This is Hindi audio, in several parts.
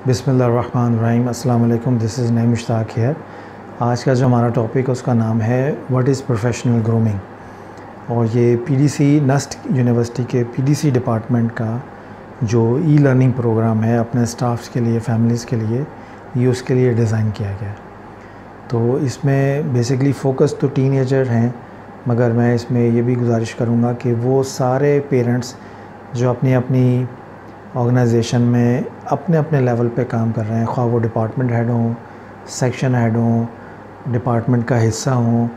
बिस्मिल्लाहिर्रहमानिर्रहीम। अस्सलाम वालेकुम। This is Naeem Mushtaq here. आज का जो हमारा टॉपिक है उसका नाम है व्हाट इज़ प्रोफेशनल ग्रूमिंग। और ये पीडीसी नस्ट यूनिवर्सिटी के पीडीसी डिपार्टमेंट का जो ई लर्निंग प्रोग्राम है अपने स्टाफ्स के लिए, फैमिलीज़ के लिए, ये उसके लिए डिज़ाइन किया गया है। तो इसमें बेसिकली फ़ोकस तो टीनेजर हैं, मगर मैं इसमें ये भी गुजारिश करूँगा कि वो सारे पेरेंट्स जो अपनी अपनी ऑर्गेनाइजेशन में अपने अपने लेवल पे काम कर रहे हैं, ख़्वाह वो डिपार्टमेंट हेड हों, सेक्शन हेड हों, डिपार्टमेंट का हिस्सा हों,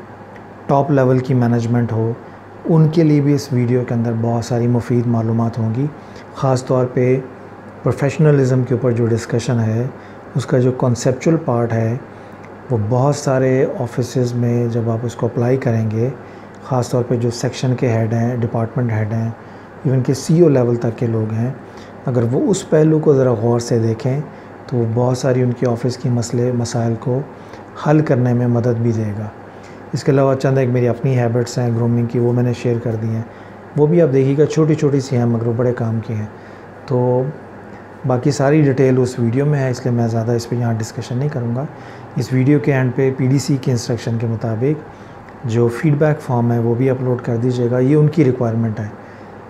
टॉप लेवल की मैनेजमेंट हो, उनके लिए भी इस वीडियो के अंदर बहुत सारी मुफीद मालूमात होंगी। ख़ास तौर पे प्रोफेशनलिज़म के ऊपर जो डिस्कशन है उसका जो कॉन्सेप्चुअल पार्ट है वो बहुत सारे ऑफिसेज़ में जब आप उसको अप्लाई करेंगे, ख़ास तौर पे जो सेक्शन के हेड हैं, डिपार्टमेंट हेड हैं, इवन के सीईओ लेवल तक के लोग हैं, अगर वो उस पहलू को ज़रा गौर से देखें तो बहुत सारी उनकी ऑफ़िस की मसले मसाइल को हल करने में मदद भी देगा। इसके अलावा चंद एक मेरी अपनी हैबिट्स हैं ग्रूमिंग की, वो मैंने शेयर कर दी हैं, वो भी आप देखिएगा, छोटी छोटी सी हैं मगर वो बड़े काम की हैं। तो बाकी सारी डिटेल उस वीडियो में है, इसलिए मैं ज़्यादा इस पर यहाँ डिस्कशन नहीं करूँगा। इस वीडियो के एंड पे पीडीसी के इंस्ट्रक्शन के मुताबिक जो फ़ीडबैक फॉर्म है वो भी अपलोड कर दीजिएगा। ये उनकी रिक्वायरमेंट है।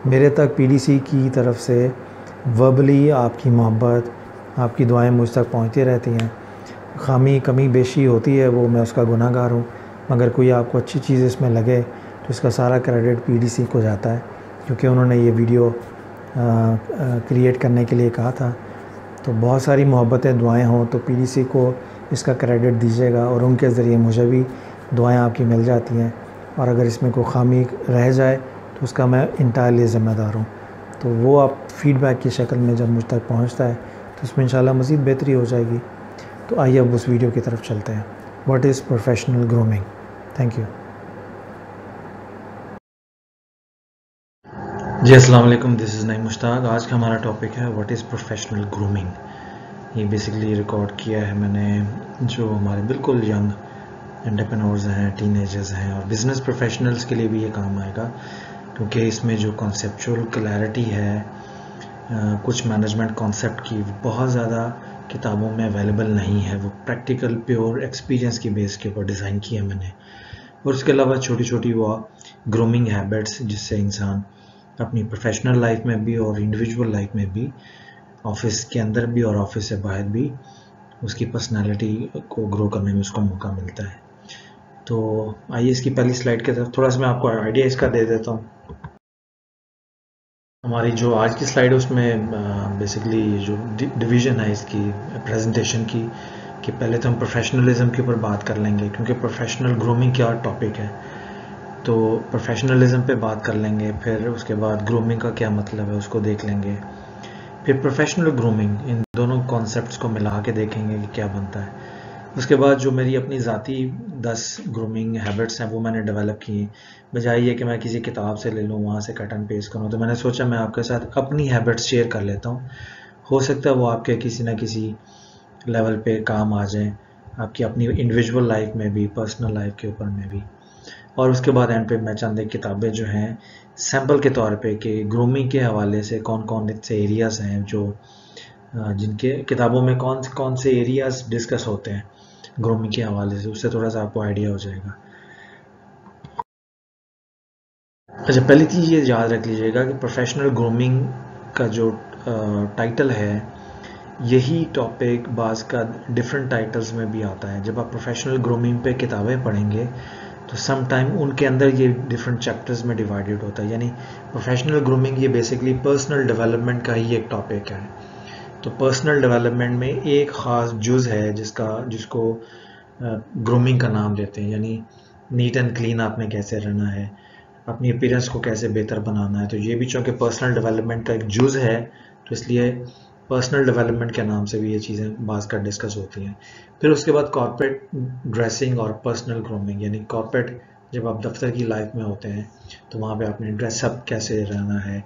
मेरे तक पीडीसी की तरफ से वर्बली आपकी मोहब्बत, आपकी दुआएं मुझ तक पहुंचती रहती हैं। खामी कमी बेशी होती है, वो मैं उसका गुनाहगार हूँ, मगर कोई आपको अच्छी चीज़ इसमें लगे तो इसका सारा क्रेडिट पीडीसी को जाता है, क्योंकि उन्होंने ये वीडियो क्रिएट करने के लिए कहा था। तो बहुत सारी मोहब्बतें, दुआएं हों तो पीडीसी को इसका क्रेडिट दीजिएगा, और उनके ज़रिए मुझे भी दुआएं आपकी मिल जाती हैं। और अगर इसमें कोई खामी रह जाए तो उसका मैं इंटायरली ज़िम्मेदार हूँ। तो वो आप फ़ीडबैक की शक्ल में जब मुझ तक पहुँचता है तो उसमें इंशाल्लाह मज़ीद बेहतरी हो जाएगी। तो आइए अब उस वीडियो की तरफ चलते हैं। What is professional grooming. Thank you जी। अस्सलाम वालेकुम। This is Naeem Mushtaq. आज का हमारा टॉपिक है व्हाट इज़ प्रोफेशनल ग्रूमिंग। ये बेसिकली रिकॉर्ड किया है मैंने जो हमारे बिल्कुल यंग एंटरप्रेन्योर्स हैं, टीनेजर्स हैं, और बिज़नेस प्रोफेशनल्स के लिए भी ये काम आएगा, क्योंकि इसमें जो कॉन्सेप्चुअल क्लैरिटी है कुछ मैनेजमेंट कॉन्सेप्ट की, बहुत ज़्यादा किताबों में अवेलेबल नहीं है। वो प्रैक्टिकल प्योर एक्सपीरियंस की बेस के ऊपर डिज़ाइन किया है मैंने। और उसके अलावा छोटी छोटी वो ग्रूमिंग हैबिट्स जिससे इंसान अपनी प्रोफेशनल लाइफ में भी और इंडिविजुअल लाइफ में भी, ऑफिस के अंदर भी और ऑफिस से बाहर भी, उसकी पर्सनालिटी को ग्रो करने में उसको मौका मिलता है। तो आइए इसकी पहली स्लाइड की तरफ थोड़ा सा मैं आपको आइडिया इसका दे देता हूँ। हमारी जो आज की स्लाइड है उसमें बेसिकली जो डिवीज़न है इसकी प्रेजेंटेशन की, कि पहले तो हम प्रोफेशनलिज्म के ऊपर बात कर लेंगे, क्योंकि प्रोफेशनल ग्रूमिंग क्या टॉपिक है, तो प्रोफेशनलिज्म पे बात कर लेंगे। फिर उसके बाद ग्रूमिंग का क्या मतलब है उसको देख लेंगे। फिर प्रोफेशनल ग्रूमिंग, इन दोनों कॉन्सेप्ट्स को मिला के देखेंगे कि क्या बनता है। उसके बाद जो मेरी अपनी ज़ाती 10 ग्रूमिंग हैबिट्स हैं वो मैंने डेवलप की हैं। बजाय ये कि मैं किसी किताब से ले लूँ, वहाँ से कट एंड पेस्ट करूँ, तो मैंने सोचा मैं आपके साथ अपनी हैबिट्स शेयर कर लेता हूँ। हो सकता है वो आपके किसी ना किसी लेवल पे काम आ जाए, आपकी अपनी इंडिविजुअल लाइफ में भी, पर्सनल लाइफ के ऊपर में भी। और उसके बाद एंड पे मैं चंद एक किताबें जो हैं सैम्पल के तौर पे कि ग्रूमिंग के हवाले से कौन कौन से एरियाज़ हैं जो जिनके किताबों में कौन कौन से एरियाज़ डिस्कस होते हैं ग्रूमिंग के हवाले से, उससे थोड़ा सा आपको आइडिया हो जाएगा। अच्छा, पहली चीज़ ये याद रख लीजिएगा कि प्रोफेशनल ग्रूमिंग का जो टाइटल है, यही टॉपिक बाज़ का डिफरेंट टाइटल्स में भी आता है। जब आप प्रोफेशनल ग्रूमिंग पे किताबें पढ़ेंगे तो सम टाइम उनके अंदर ये डिफरेंट चैप्टर्स में डिवाइडेड होता है। यानी प्रोफेशनल ग्रूमिंग ये बेसिकली पर्सनल डेवलपमेंट का ही एक टॉपिक है। तो पर्सनल डेवलपमेंट में एक ख़ास जुज़ है जिसको ग्रूमिंग का नाम देते हैं। यानी नीट एंड क्लीन आपने कैसे रहना है, अपनी अपीयरेंस को कैसे बेहतर बनाना है। तो ये भी चूँकि पर्सनल डेवलपमेंट का एक जुज़ है, तो इसलिए पर्सनल डेवलपमेंट के नाम से भी ये चीज़ें बाज़ कर डिस्कस होती हैं। फिर उसके बाद कॉर्पोरेट ड्रेसिंग और पर्सनल ग्रूमिंग, यानी कॉर्पोरेट जब आप दफ्तर की लाइफ में होते हैं तो वहाँ पे आपने ड्रेसअप कैसे रहना है,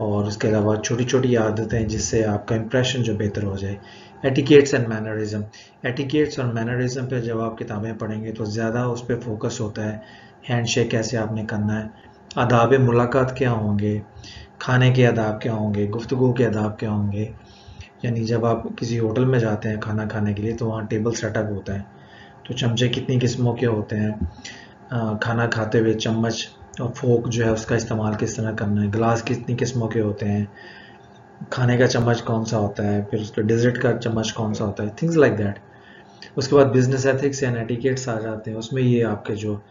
और उसके अलावा छोटी छोटी आदतें जिससे आपका इंप्रेशन जो बेहतर हो जाए। एटिकेट्स एंड मैनरिज्म, एटिकेट्स और मैनरिज्म पे जब आप किताबें पढ़ेंगे तो ज़्यादा उस पर फोकस होता है। हैंडशेक कैसे आपने करना है, आदाब मुलाकात क्या होंगे, खाने के आदाब क्या होंगे, गुफ्तगू के आदाब क्या होंगे, यानी जब आप किसी होटल में जाते हैं खाना खाने के लिए तो वहाँ टेबल सेटअप होता है, तो चमचे कितनी किस्मों के होते हैं, खाना खाते हुए चम्मच और फोक जो है उसका इस्तेमाल किस तरह करना है, गिलास कितनी किस्मों के होते हैं, खाने का चम्मच कौन सा होता है, फिर उसका डिज़र्ट का चम्मच कौन सा होता है, थिंग्स लाइक दैट। उसके बाद बिजनेस एथिक्स एंड एटिकेट्स आ जाते हैं, उसमें ये आपके जो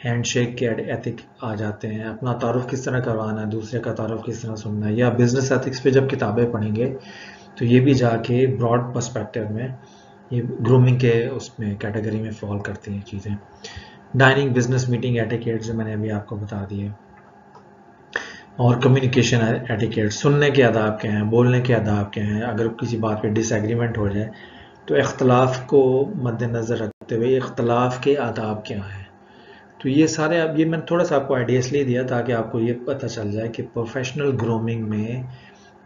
हैंडशेक के एथिक आ जाते हैं, अपना तारुफ किस तरह करवाना है, दूसरे का तारुफ किस तरह सुनना है, या बिजनेस एथिक्स पे जब किताबें पढ़ेंगे तो ये भी जाके ब्रॉड पर्सपेक्टिव में ये ग्रूमिंग के उसमें कैटेगरी में फॉल करती हैं चीज़ें। डाइनिंग बिजनेस मीटिंग एटिकेट जो मैंने अभी आपको बता दिए, और कम्युनिकेशन एटिकेट, सुनने के आदाब क्या हैं, बोलने के आदाब क्या हैं, अगर किसी बात पे डिसएग्रीमेंट हो जाए तो इख्तलाफ को मद्देनज़र रखते हुए इख्तलाफ के आदाब क्या हैं। तो ये सारे अब ये मैंने थोड़ा सा आपको आइडिया इसलिए दिया ताकि आपको ये पता चल जाए कि प्रोफेशनल ग्रूमिंग में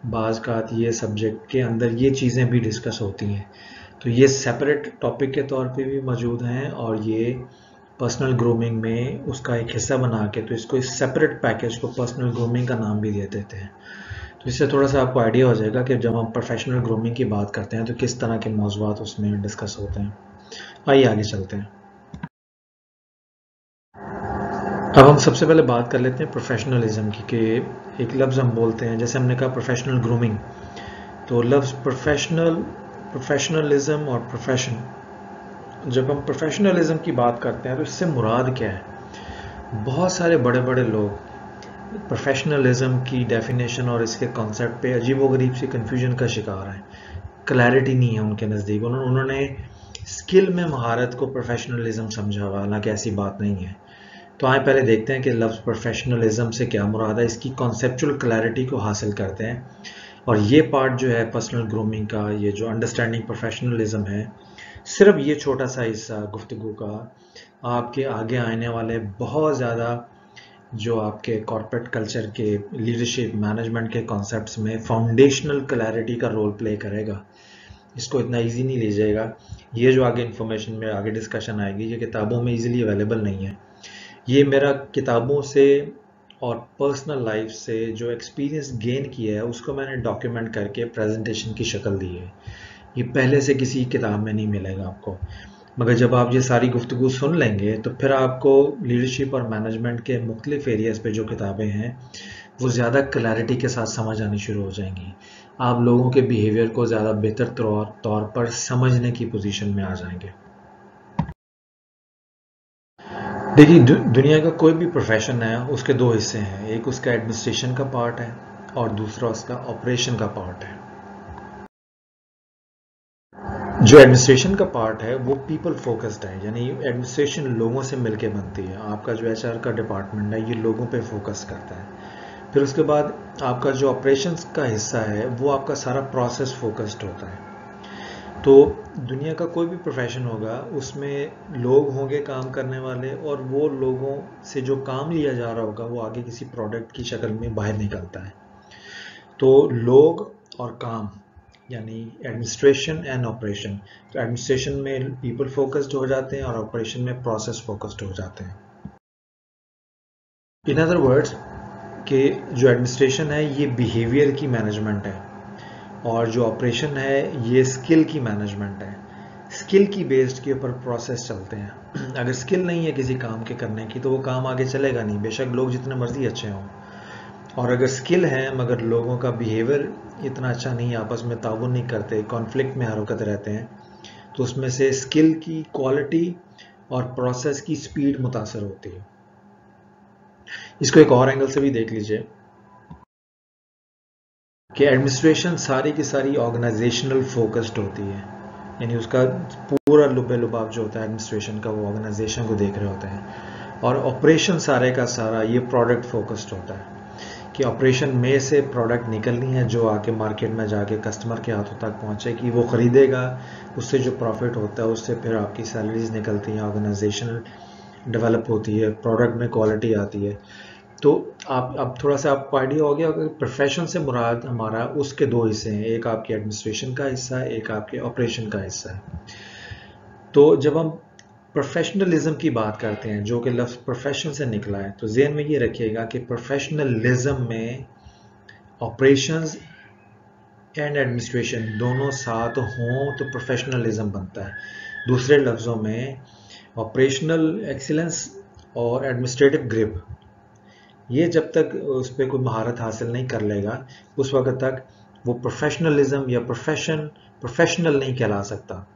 बाज़ का ये सब्जेक्ट के अंदर ये चीज़ें भी डिस्कस होती हैं। तो ये सेपरेट टॉपिक के तौर पे भी मौजूद हैं और ये पर्सनल ग्रूमिंग में उसका एक हिस्सा बना के तो इसको इस सेपरेट पैकेज को पर्सनल ग्रूमिंग का नाम भी दे देते हैं। तो इससे थोड़ा सा आपको आइडिया हो जाएगा कि जब हम प्रोफेशनल ग्रूमिंग की बात करते हैं तो किस तरह के मौज़ूआत उसमें डिस्कस होते हैं। आइए आगे चलते हैं। अब हम सबसे पहले बात कर लेते हैं प्रोफेशनलिज्म की, कि एक लफ्ज़ हम बोलते हैं, जैसे हमने कहा प्रोफेशनल ग्रूमिंग, तो लफ्ज़ प्रोफेशनलिज्म और प्रोफेशन, जब हम प्रोफेशनलिज्म की बात करते हैं तो इससे मुराद क्या है। बहुत सारे बड़े बड़े लोग प्रोफेशनलिज्म की डेफिनेशन और इसके कॉन्सेप्ट पे अजीबोगरीब सी कन्फ्यूजन का शिकार हैं, क्लैरिटी नहीं है उनके नज़दीक। उन्होंने स्किल में महारत को प्रोफेशनलिज्म समझा हुआ, हालांकि ऐसी बात नहीं है। तो आए पहले देखते हैं कि लफ्ज़ प्रोफेशनलिज्म से क्या मुराद है, इसकी कॉन्सेप्चुअल क्लैरिटी को हासिल करते हैं। और ये पार्ट जो है पर्सनल ग्रूमिंग का, ये जो अंडरस्टैंडिंग प्रोफेशनलिज्म है, सिर्फ ये छोटा सा हिस्सा गुफ्तगू का आपके आगे आने वाले बहुत ज़्यादा जो आपके कॉर्पोरेट कल्चर के लीडरशिप मैनेजमेंट के कॉन्सेप्ट्स में फाउंडेशनल क्लैरिटी का रोल प्ले करेगा। इसको इतना इजी नहीं लीजिएगा। ये जो आगे इन्फॉर्मेशन में आगे डिस्कशन आएगी ये किताबों में इजीली अवेलेबल नहीं है। ये मेरा किताबों से और पर्सनल लाइफ से जो एक्सपीरियंस गेन किया है उसको मैंने डॉक्यूमेंट करके प्रेजेंटेशन की शक्ल दी है। ये पहले से किसी किताब में नहीं मिलेगा आपको, मगर जब आप ये सारी गुफ्तगू सुन लेंगे तो फिर आपको लीडरशिप और मैनेजमेंट के मुख्तलिफ एरियाज़ पे जो किताबें हैं वो ज़्यादा क्लैरिटी के साथ समझ आनी शुरू हो जाएंगी। आप लोगों के बिहेवियर को ज़्यादा बेहतर तौर पर समझने की पोजीशन में आ जाएंगे। देखिए, दुनिया का कोई भी प्रोफेशन है उसके दो हिस्से हैं, एक उसका एडमिनिस्ट्रेशन का पार्ट है और दूसरा उसका ऑपरेशन का पार्ट है। जो एडमिनिस्ट्रेशन का पार्ट है वो पीपल फोकस्ड है, यानी एडमिनिस्ट्रेशन लोगों से मिलके बनती है। आपका जो एचआर का डिपार्टमेंट है ये लोगों पे फोकस करता है। फिर उसके बाद आपका जो ऑपरेशंस का हिस्सा है वो आपका सारा प्रोसेस फोकस्ड होता है। तो दुनिया का कोई भी प्रोफेशन होगा उसमें लोग होंगे काम करने वाले, और वो लोगों से जो काम लिया जा रहा होगा वो आगे किसी प्रोडक्ट की शक्ल में बाहर निकलता है। तो लोग और काम यानी एडमिनिस्ट्रेशन एंड ऑपरेशन, तो एडमिनिस्ट्रेशन में पीपल फोकस्ड हो जाते हैं और ऑपरेशन में प्रोसेस फोकस्ड हो जाते हैं। इन अदर वर्ड्स कि जो एडमिनिस्ट्रेशन है ये बिहेवियर की मैनेजमेंट है और जो ऑपरेशन है ये स्किल की मैनेजमेंट है। स्किल की बेस्ड के ऊपर प्रोसेस चलते हैं। अगर स्किल नहीं है किसी काम के करने की तो वो काम आगे चलेगा नहीं, बेशक लोग जितने मर्जी अच्छे हों। और अगर स्किल है मगर लोगों का बिहेवियर इतना अच्छा नहीं, आपस में ताउन नहीं करते, कॉन्फ्लिक्ट में हरकत रहते हैं, तो उसमें से स्किल की क्वालिटी और प्रोसेस की स्पीड मुतासर होती है। इसको एक और एंगल से भी देख लीजिए कि एडमिनिस्ट्रेशन सारी की सारी ऑर्गेनाइजेशनल फोकस्ड होती है, यानी उसका पूरा लुबे लुबाब जो होता है एडमिनिस्ट्रेशन का वो ऑर्गेनाइजेशन को देख रहे होते हैं। और ऑपरेशन सारे का सारा ये प्रोडक्ट फोकस्ड होता है कि ऑपरेशन में से प्रोडक्ट निकलनी है जो आके मार्केट में जाके कस्टमर के हाथों तक पहुंचे कि वो ख़रीदेगा, उससे जो प्रॉफिट होता है उससे फिर आपकी सैलरीज निकलती हैं, ऑर्गेनाइजेशन डेवलप होती है, प्रोडक्ट में क्वालिटी आती है। तो आप अब थोड़ा सा आपको आइडिया हो गया कि प्रोफेशन से मुराद हमारा उसके दो हिस्से हैं, एक आपके एडमिनिस्ट्रेशन का हिस्सा है, एक आपके ऑपरेशन का हिस्सा है। तो जब हम प्रोफेशनलिज्म की बात करते हैं जो कि लफ्ज़ प्रोफेशन से निकला है, तो ज़हन में ये रखिएगा कि प्रोफेशनलिज्म में ऑपरेशंस एंड एडमिनिस्ट्रेशन दोनों साथ हों तो प्रोफेशनलिज्म बनता है। दूसरे लफ्ज़ों में ऑपरेशनल एक्सीलेंस और एडमिनिस्ट्रेटिव ग्रिप, ये जब तक उस पर कोई महारत हासिल नहीं कर लेगा उस वक्त तक वो प्रोफेशनलिज्म या प्रोफेशनल नहीं कहला सकता।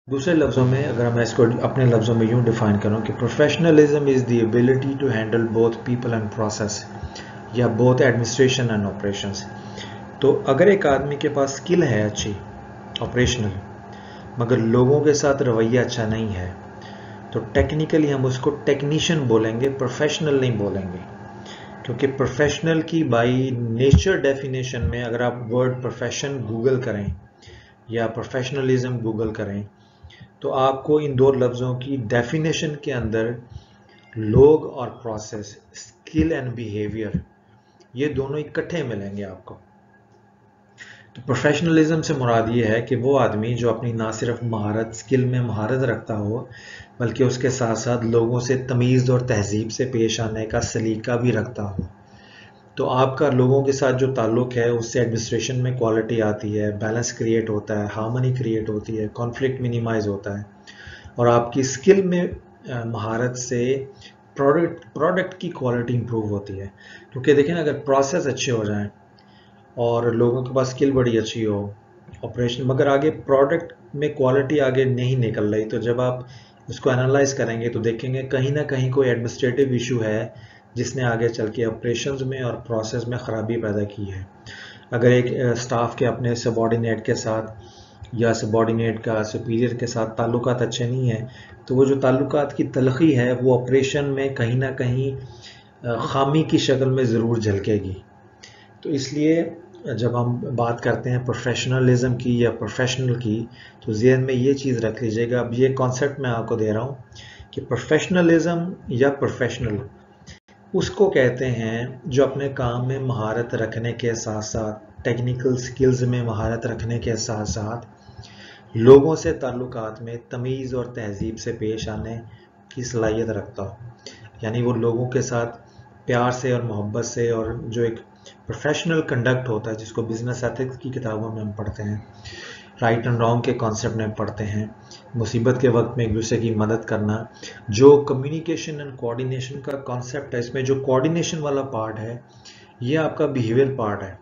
दूसरे लफ्ज़ों में अगर मैं इसको अपने लफ्ज़ों में यूँ डिफ़ाइन करूँ कि professionalism is the ability to handle both people and process या बोथ एडमिनिस्ट्रेशन एंड ऑपरेशंस। तो अगर एक आदमी के पास स्किल है अच्छी ऑपरेशनल, मगर लोगों के साथ रवैया अच्छा नहीं है, तो टेक्निकली हम उसको टेक्नीशियन बोलेंगे, प्रोफेशनल नहीं बोलेंगे। क्योंकि प्रोफेशनल की बाई नेचर डेफिनेशन में अगर आप वर्ड प्रोफेशन गूगल करें या प्रोफेशनलिज्म गूगल करें तो आपको इन दो लफ्ज़ों की डेफिनेशन के अंदर लोग और प्रोसेस, स्किल एंड बिहेवियर, ये दोनों इकट्ठे मिलेंगे आपको। तो प्रोफेशनलिज्म से मुराद ये है कि वो आदमी जो अपनी ना सिर्फ महारत स्किल में महारत रखता हो बल्कि उसके साथ साथ लोगों से तमीज़ और तहजीब से पेश आने का सलीका भी रखता हो। तो आपका लोगों के साथ जो ताल्लुक़ है उससे एडमिनिस्ट्रेशन में क्वालिटी आती है, बैलेंस क्रिएट होता है, हार्मनी क्रिएट होती है, कॉन्फ्लिक्ट मिनिमाइज होता है और आपकी स्किल में महारत से प्रोडक्ट की क्वालिटी इंप्रूव होती है। क्योंकि देखें ना, अगर प्रोसेस अच्छे हो जाएं और लोगों के पास स्किल बड़ी अच्छी हो ऑपरेशन, मगर आगे प्रोडक्ट में क्वालिटी आगे नहीं निकल रही, तो जब आप उसको एनालाइज करेंगे तो देखेंगे कहीं ना कहीं कोई एडमिनिस्ट्रेटिव इशू है जिसने आगे चल के ऑपरेशंस में और प्रोसेस में ख़राबी पैदा की है। अगर एक स्टाफ के अपने सबॉर्डिनेट के साथ या सबॉर्डिनेट का सुपीरियर के साथ ताल्लुकात अच्छे नहीं हैं तो वो जो ताल्लुकात की तलखी है वो ऑपरेशन में कहीं ना कहीं खामी की शक्ल में ज़रूर झलकेगी। तो इसलिए जब हम बात करते हैं प्रोफेशनलिज्म की या प्रोफेशनल की तो ज़हन में ये चीज़ रख लीजिएगा। अब ये कॉन्सेप्ट मैं आपको दे रहा हूँ कि प्रोफेशनलिज्म या प्रोफेशनल उसको कहते हैं जो अपने काम में महारत रखने के साथ साथ, टेक्निकल स्किल्स में महारत रखने के साथ साथ लोगों से ताल्लुकात में तमीज़ और तहजीब से पेश आने की सलाहियत रखता हो। यानी वो लोगों के साथ प्यार से और मोहब्बत से, और जो एक प्रोफेशनल कंडक्ट होता है जिसको बिजनेस एथिक्स की किताबों में हम पढ़ते हैं, राइट एंड रॉन्ग के कॉन्सेप्ट में पढ़ते हैं, मुसीबत के वक्त में एक दूसरे की मदद करना, जो कम्युनिकेशन एंड कोऑर्डिनेशन का कॉन्सेप्ट है, इसमें जो कोऑर्डिनेशन वाला पार्ट है ये आपका बिहेवियर पार्ट है।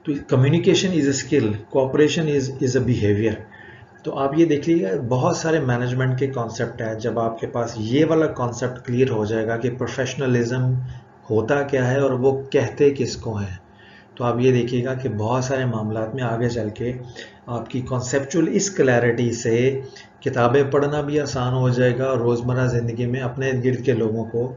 तो communication is a skill, cooperation is a behaviour. तो आप ये देख लीजिएगा बहुत सारे मैनेजमेंट के कॉन्सेप्ट है। जब आपके पास ये वाला कॉन्सेप्ट क्लियर हो जाएगा कि प्रोफेशनलिज्म होता क्या है और वो कहते किसको हैं, तो आप ये देखिएगा कि बहुत सारे मामलात में आगे चल के आपकी कॉन्सेप्चुअल इस क्लैरिटी से किताबें पढ़ना भी आसान हो जाएगा और रोज़मर्रा ज़िंदगी में अपने इर्द गिर्द के लोगों को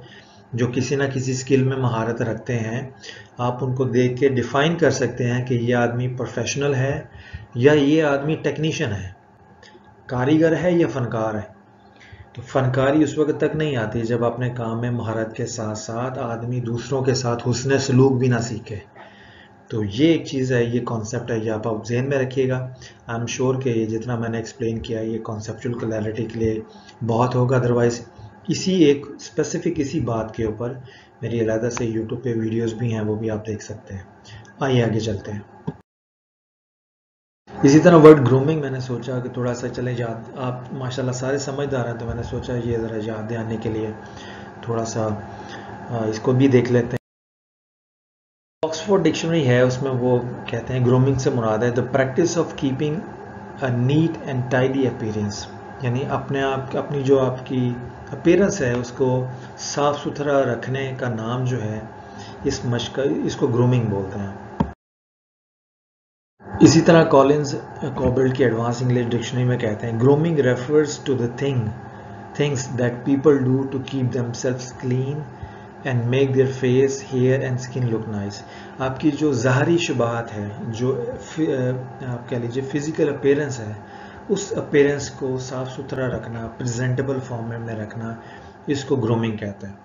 जो किसी ना किसी स्किल में महारत रखते हैं, आप उनको देख के डिफ़ाइन कर सकते हैं कि ये आदमी प्रोफेशनल है या ये आदमी टेक्नीशियन है, कारीगर है या फ़नकार है। तो फ़नकारी उस वक्त तक नहीं आती जब अपने काम में महारत के साथ साथ आदमी दूसरों के साथ हुस्न सलूक भी ना सीखे। तो ये एक चीज़ है, ये कॉन्सेप्ट है, ये आप जहन में रखिएगा। आई एम श्योर कि ये जितना मैंने एक्सप्लेन किया ये कॉन्सेप्चुअल क्लैरिटी के लिए बहुत होगा। अदरवाइज़ इसी एक स्पेसिफिक इसी बात के ऊपर मेरी अलहदा से यूट्यूब पे वीडियोस भी हैं, वो भी आप देख सकते हैं। आइए आगे चलते हैं। इसी तरह वर्ड ग्रूमिंग मैंने सोचा कि थोड़ा सा चले याद, आप माशाल्लाह सारे समझदार हैं, तो मैंने सोचा ये ज़रा याद दिलाने के लिए थोड़ा सा इसको भी देख लेते हैं। ऑक्सफोर्ड डिक्शनरी है, उसमें वो कहते हैं ग्रूमिंग से मुराद है the practice of keeping a neat and tidy appearance, यानी अपने आप अपनी जो आपकी अपीयरेंस है उसको साफ़ सुथरा रखने का नाम जो है इस मशक, इसको ग्रूमिंग बोलते हैं। इसी तरह कॉलिंस कॉबल्ट की एडवांस इंग्लिश डिक्शनरी में कहते हैं grooming refers to the things that people do to keep themselves clean and make their face, hair and skin look nice. आपकी जो ज़ाहरी शुबात है, जो आप कह लीजिए फिज़िकल अपीयरेंस है, उस अपीयरेंस को साफ़ सुथरा रखना, प्रेजेंटेबल फॉर्म में रखना, इसको ग्रूमिंग कहते हैं।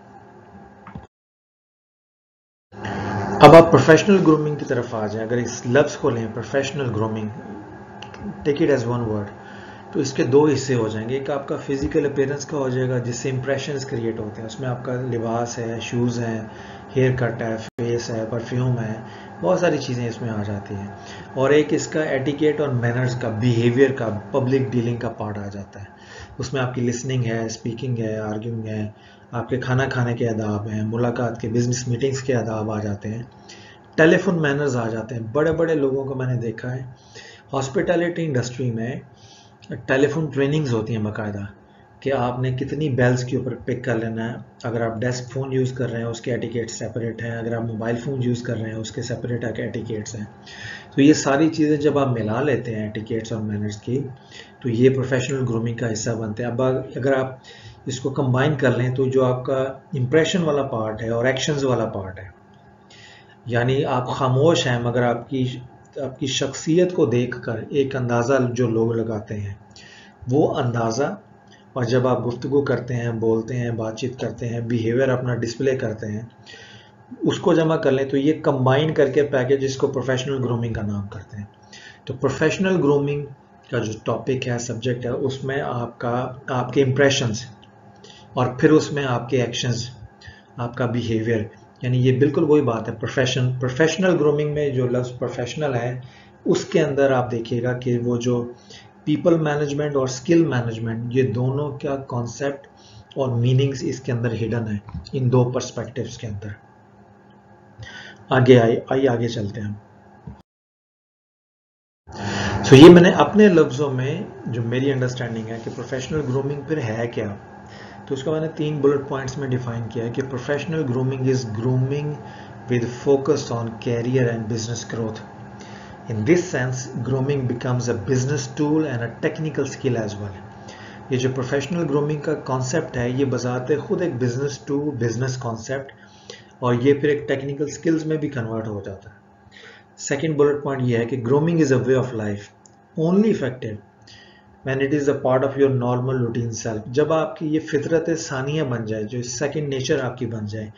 अब आप प्रोफेशनल ग्रूमिंग की तरफ आ जाएं। अगर इस लफ्ज़ को लें professional grooming, take it as one word, तो इसके दो हिस्से हो जाएंगे। एक आपका फिजिकल अपीयरेंस का हो जाएगा जिससे इंप्रेशंस क्रिएट होते हैं, उसमें आपका लिबास है, शूज़ हैं, हेयर कट है, फेस है, परफ्यूम है, बहुत सारी चीज़ें इसमें आ जाती हैं। और एक इसका एटिकेट और मैनर्स का, बिहेवियर का, पब्लिक डीलिंग का पार्ट आ जाता है। उसमें आपकी लिसनिंग है, स्पीकिंग है, आर्ग्यूइंग है, आपके खाना खाने के आदाब हैं, मुलाकात के, बिजनेस मीटिंग्स के आदाब आ जाते हैं, टेलीफोन मैनर्स आ जाते हैं। बड़े बड़े लोगों को मैंने देखा है हॉस्पिटैलिटी इंडस्ट्री में टेलीफोन ट्रेनिंग्स होती हैं बाकायदा कि आपने कितनी बेल्स के ऊपर पिक कर लेना है। अगर आप डेस्क फ़ोन यूज़ कर रहे हैं उसके एटिकेट सेपरेट हैं, अगर आप मोबाइल फ़ोन यूज़ कर रहे हैं उसके सेपरेट एटिकेट्स हैं। तो ये सारी चीज़ें जब आप मिला लेते हैं एटिकेट्स और मैनर्स की, तो ये प्रोफेशनल ग्रूमिंग का हिस्सा बनते हैं। अब अगर आप इसको कंबाइन कर लें तो जो आपका इम्प्रेशन वाला पार्ट है और एक्शंस वाला पार्ट है, यानी आप खामोश हैं मगर आपकी शख्सियत को देखकर एक अंदाज़ा जो लोग लगाते हैं, वो अंदाज़ा, और जब आप गुफ्तगू करते हैं, बोलते हैं, बातचीत करते हैं, बिहेवियर अपना डिस्प्ले करते हैं, उसको जमा कर लें तो ये कंबाइन करके पैकेज इसको प्रोफेशनल ग्रूमिंग का नाम करते हैं। तो प्रोफेशनल ग्रूमिंग का जो टॉपिक है, सब्जेक्ट है, उसमें आपके इम्प्रेशंस और फिर उसमें आपके एक्शंस, आपका बिहेवियर, यानी ये बिल्कुल वही बात है। प्रोफेशनल ग्रूमिंग में जो लफ्ज़ प्रोफेशनल है उसके अंदर आप देखिएगा कि वो जो पीपल मैनेजमेंट और स्किल मैनेजमेंट, ये दोनों का कॉन्सेप्ट और मीनिंग्स इसके अंदर हिडन है, इन दो पर्सपेक्टिव्स के अंदर। आइए आगे चलते हैं। सो ये मैंने अपने लफ्ज़ों में जो मेरी अंडरस्टैंडिंग है कि प्रोफेशनल ग्रूमिंग फिर है क्या, तो उसको मैंने 3 बुलेट पॉइंट्स में डिफाइन किया है कि professional grooming is grooming with focus on career and business growth. In this sense, grooming becomes a business tool and a technical skill as well. ये जो प्रोफेशनल ग्रूमिंग का कॉन्सेप्ट है ये बजाते खुद एक बिजनेस टू बिजनेस कॉन्सेप्ट, और ये फिर एक टेक्निकल स्किल्स में भी कन्वर्ट हो जाता है। सेकेंड बुलेट पॉइंट ये है कि grooming is a way of life only effective when it is a part of your normal routine self. जब आपकी ये फितरत सानिया बन जाए, जो सेकेंड नेचर आपकी बन जाए,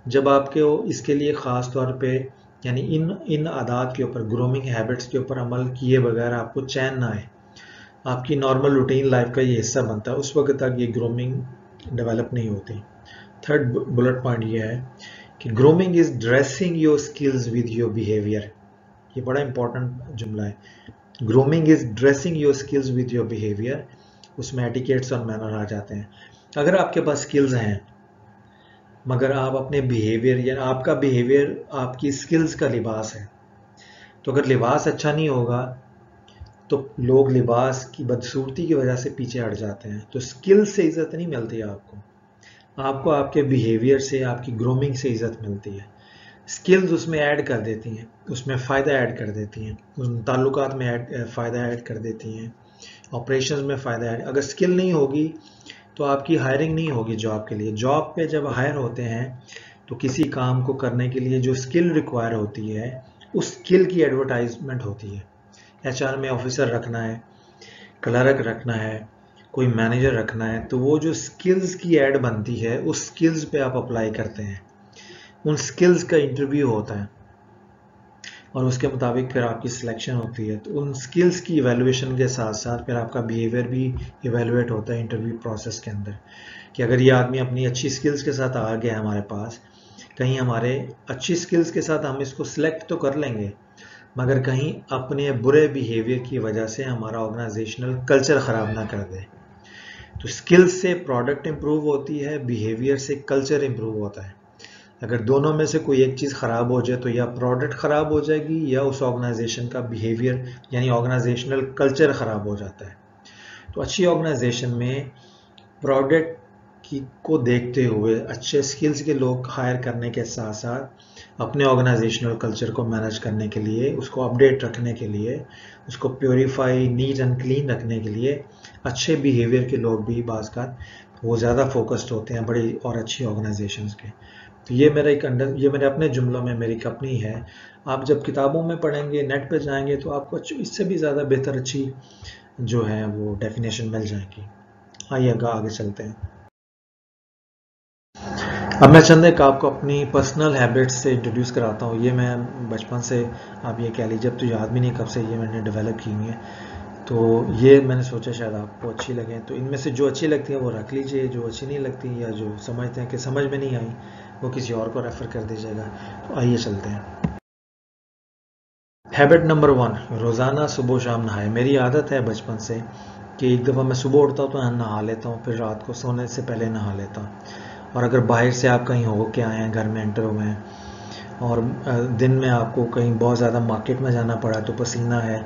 जब आपके इसके लिए ख़ास तौर पे यानी इन आदात के ऊपर, ग्रूमिंग हैबिट्स के ऊपर अमल किए बगैर आपको चैन ना आए, आपकी नॉर्मल रूटीन लाइफ का ये हिस्सा बनता है, उस वक्त तक ये ग्रूमिंग डेवलप नहीं होती। थर्ड बुलेट पॉइंट ये है कि grooming is dressing your skills with your behaviour. ये बड़ा इंपॉर्टेंट जुमला है। Grooming is dressing your skills with your behaviour. उसमें एटिकेट्स और मैनर आ जाते हैं। अगर आपके पास स्किल्स हैं मगर आप अपने बिहेवियर, या आपका बिहेवियर आपकी स्किल्स का लिबास है, तो अगर लिबास अच्छा नहीं होगा तो लोग लिबास की बदसूरती की वजह से पीछे हट जाते हैं। तो स्किल्स से इज़्ज़त नहीं मिलती आपको आपके बिहेवियर से, आपकी ग्रूमिंग से इज़्ज़त मिलती है। स्किल्स उसमें ऐड कर देती हैं, उसमें फ़ायदा ऐड कर देती हैं, उन ताल्लुकात में फ़ायदा ऐड कर देती हैं, ऑपरेशंस में फ़ायदा ऐड। अगर स्किल नहीं होगी तो आपकी हायरिंग नहीं होगी जॉब के लिए। जॉब पे जब हायर होते हैं तो किसी काम को करने के लिए जो स्किल रिक्वायर होती है, उस स्किल की एडवर्टाइजमेंट होती है। एचआर में ऑफिसर रखना है, क्लर्क रखना है, कोई मैनेजर रखना है, तो वो जो स्किल्स की ऐड बनती है उस स्किल्स पे आप अप्लाई करते हैं, उन स्किल्स का इंटरव्यू होता है और उसके मुताबिक फिर आपकी सिलेक्शन होती है। तो उन स्किल्स की इवैल्यूएशन के साथ साथ फिर आपका बिहेवियर भी इवैल्यूएट होता है इंटरव्यू प्रोसेस के अंदर, कि अगर ये आदमी अपनी अच्छी स्किल्स के साथ आ गया हमारे पास, कहीं हमारे अच्छी स्किल्स के साथ हम इसको सिलेक्ट तो कर लेंगे, मगर कहीं अपने बुरे बिहेवियर की वजह से हमारा ऑर्गेनाइजेशनल कल्चर ख़राब ना कर दे। तो स्किल्स से प्रोडक्ट इम्प्रूव होती है, बिहेवियर से कल्चर इम्प्रूव होता है। अगर दोनों में से कोई एक चीज़ ख़राब हो जाए तो या प्रोडक्ट ख़राब हो जाएगी या उस ऑर्गेनाइजेशन का बिहेवियर यानी ऑर्गेनाइजेशनल कल्चर ख़राब हो जाता है। तो अच्छी ऑर्गेनाइजेशन में प्रोडक्ट को देखते हुए अच्छे स्किल्स के लोग हायर करने के साथ साथ अपने ऑर्गेनाइजेशनल कल्चर को मैनेज करने के लिए, उसको अपडेट रखने के लिए, उसको प्योरीफाई, नीट एंड क्लीन रखने के लिए अच्छे बिहेवियर के लोग भी बाज़ का वो ज़्यादा फोकस्ड होते हैं बड़ी और अच्छी ऑर्गेनाइजेशंस के। तो ये मेरे अपने जुमलों में मेरी अपनी है। आप जब किताबों में पढ़ेंगे, नेट पे जाएंगे तो आपको इससे भी ज़्यादा बेहतर अच्छी जो है वो डेफिनेशन मिल जाएगी। आइए आगे चलते हैं। अब मैं चंद एक आपको अपनी पर्सनल हैबिट्स से इंट्रोड्यूस कराता हूँ। ये मैं बचपन से, आप ये कह लीजिए, अब तो याद भी नहीं कब से ये मैंने डेवलप की हुई है। तो ये मैंने सोचा शायद आपको अच्छी लगे, तो इनमें से जो अच्छी लगती है वो रख लीजिए, जो अच्छी नहीं लगती या जो समझते हैं कि समझ में नहीं आई वो किसी और को रेफ़र कर दीजिएगा। तो आइए चलते हैं। हैबिट नंबर 1, रोज़ाना सुबह शाम नहाए। मेरी आदत है बचपन से कि एक दफ़ा मैं सुबह उठता हूँ तो नहा लेता हूँ, फिर रात को सोने से पहले नहा लेता हूँ। और अगर बाहर से आप कहीं हो के आए हैं, घर में एंटर हुए हैं और दिन में आपको कहीं बहुत ज़्यादा मार्केट में जाना पड़ा तो पसीना है,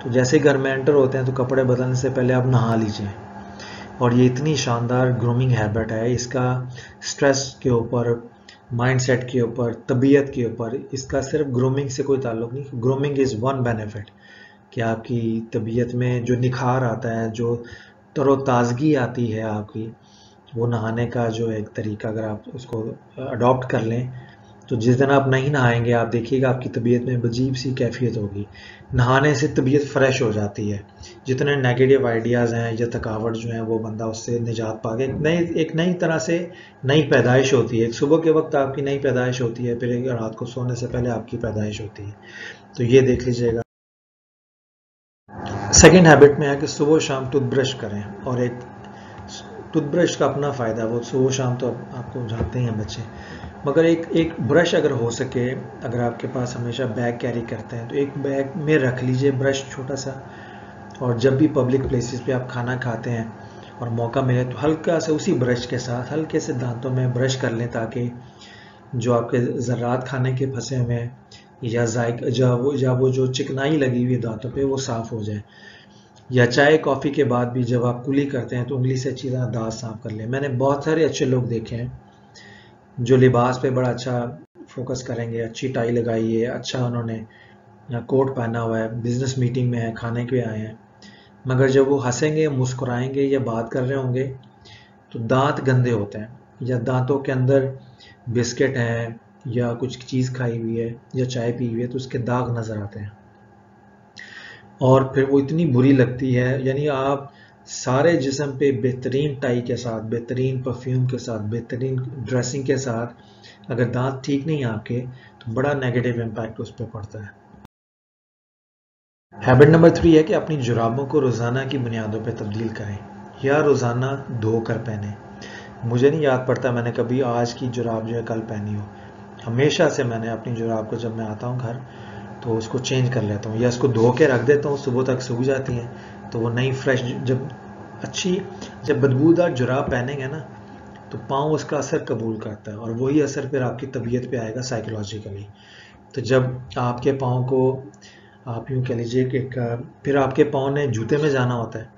तो जैसे घर में एंटर होते हैं तो कपड़े बदलने से पहले आप नहा लीजिए। और ये इतनी शानदार ग्रूमिंग हैबिट है, इसका स्ट्रेस के ऊपर, माइंडसेट के ऊपर, तबीयत के ऊपर, इसका सिर्फ ग्रूमिंग से कोई ताल्लुक नहीं। ग्रूमिंग इज़ वन बेनिफिट कि आपकी तबीयत में जो निखार आता है, जो तरोताज़गी आती है आपकी, वो नहाने का जो एक तरीका अगर आप उसको अडॉप्ट कर लें, तो जिस दिन आप नहीं नहाएंगे आप देखिएगा आपकी तबीयत में अजीब सी कैफियत होगी। नहाने से तबीयत फ़्रेश हो जाती है, जितने नेगेटिव आइडियाज़ हैं या थकावट जो है वो बंदा उससे निजात पा के एक नई तरह से नई पैदाइश होती है। एक सुबह के वक्त आपकी नई पैदाइश होती है, फिर एक रात को सोने से पहले आपकी पैदाइश होती है। तो ये देख लीजिएगा। सेकेंड हैबिट में है कि सुबह शाम टूथब्रश करें। और एक टूथब्रश का अपना फ़ायदा है, वो सुबह शाम तो आपको जानते हैं बच्चे, मगर एक ब्रश अगर हो सके, अगर आपके पास हमेशा बैग कैरी करते हैं तो एक बैग में रख लीजिए ब्रश छोटा सा, और जब भी पब्लिक प्लेसेस पे आप खाना खाते हैं और मौका मिले तो हल्का से उसी ब्रश के साथ हल्के से दांतों में ब्रश कर लें, ताकि जो आपके ज़र्रात खाने के फंसे हुए हैं या जायका वो जो चिकनाई लगी हुई दांतों पे वो साफ़ हो जाए। या चाय कॉफ़ी के बाद भी जब आप कुली करते हैं तो उंगली से अच्छी तरह दांत साफ कर लें। मैंने बहुत सारे अच्छे लोग देखे हैं जो लिबास पे बड़ा अच्छा फोकस करेंगे, अच्छी टाई लगाई है, अच्छा उन्होंने या कोट पहना हुआ है, बिजनेस मीटिंग में है, खाने के आए हैं, मगर जब वो हंसेंगे, मुस्कुराएंगे या बात कर रहे होंगे तो दांत गंदे होते हैं, या दांतों के अंदर बिस्किट हैं या कुछ चीज़ खाई हुई है या चाय पी हुई है तो उसके दाग नज़र आते हैं और फिर वो इतनी बुरी लगती है। यानी आप सारे जिस्म पे बेहतरीन टाई के साथ, बेहतरीन परफ्यूम के साथ, बेहतरीन ड्रेसिंग के साथ अगर दांत ठीक नहीं है आपके तो बड़ा नेगेटिव इम्पैक्ट उस पर पड़ता है। हैबिट नंबर 3 है कि अपनी जुराबों को रोज़ाना की बुनियादों पे तब्दील करें या रोज़ाना धो कर पहने। मुझे नहीं याद पड़ता मैंने कभी आज की जुराब जो है कल पहनी हो। हमेशा से मैंने अपनी जुराब को जब मैं आता हूँ घर तो उसको चेंज कर लेता हूँ या उसको धो के रख देता हूँ, सुबह तक सूख जाती हैं तो वो नई फ्रेश, जब बदबूदार जुराब पहनेंगे ना तो पाँव उसका असर कबूल करता है और वही असर फिर आपकी तबीयत पे आएगा साइकोलॉजिकली। तो जब आपके पाँव को आप यूँ कह लीजिए कि फिर आपके पाँव ने जूते में जाना होता है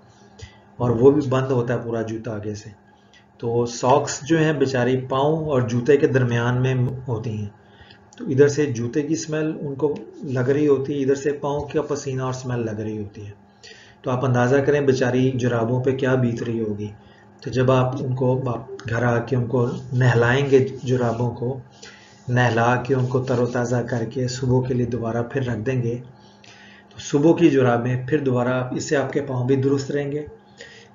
और वो भी बंद होता है पूरा जूता आगे से, तो सॉक्स जो हैं बेचारी पाँव और जूते के दरमियान में होती हैं, तो इधर से जूते की स्मेल उनको लग रही होती है, इधर से पाँव का पसीना और स्मेल लग रही होती है। तो आप अंदाज़ा करें बेचारी जुराबों पे क्या बीत रही होगी। तो जब आप घर आके उनको नहलाएंगे, जुराबों को नहला के उनको तरोताज़ा करके सुबह के लिए दोबारा फिर रख देंगे, तो सुबह की जुराबें फिर दोबारा, इससे आपके पाँव भी दुरुस्त रहेंगे